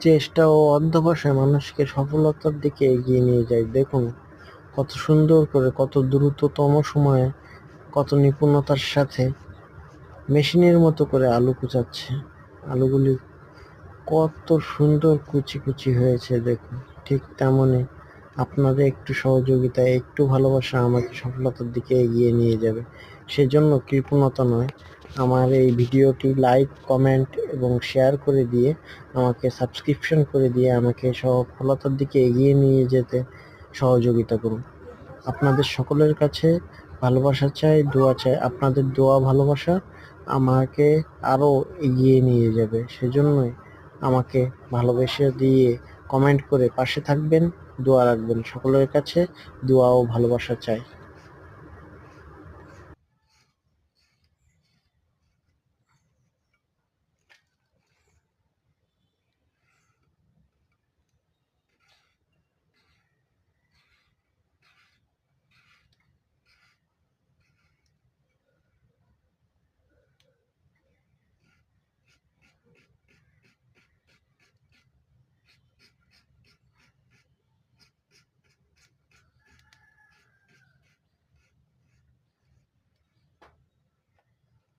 চেষ্টা ও অধ্যবসায় মানুষকে সফলতার দিকে এগিয়ে নিয়ে যায়। দেখুন কত সুন্দর করে, কত দ্রুততম সময়ে, কত নিপুণতার সাথে মেশিনের মতো করে আলু কুচাচ্ছে। আলুগুলি কত সুন্দর কুচি কুচি হয়েছে দেখুন। ঠিক তেমনই আপনাদের একটু সহযোগিতা, একটু ভালোবাসা আমাকে সফলতার দিকে এগিয়ে নিয়ে যাবে। সেজন্য কৃপণতা নয়, আমার এই ভিডিওটি লাইক, কমেন্ট এবং শেয়ার করে দিয়ে, আমাকে সাবস্ক্রিপশন করে দিয়ে আমাকে সফলতার দিকে এগিয়ে নিয়ে যেতে সহযোগিতা করুন। আপনাদের সকলের কাছে ভালোবাসা চাই, দোয়া চাই। আপনাদের দোয়া, ভালোবাসা আমাকে আরো এগিয়ে নিয়ে যাবে। সেজন্যই আমাকে ভালোবেসে দিয়ে কমেন্ট করে পাশে থাকবেন, দোয়া রাখবেন। সকলের কাছে দোয়া ও ভালোবাসা চাই।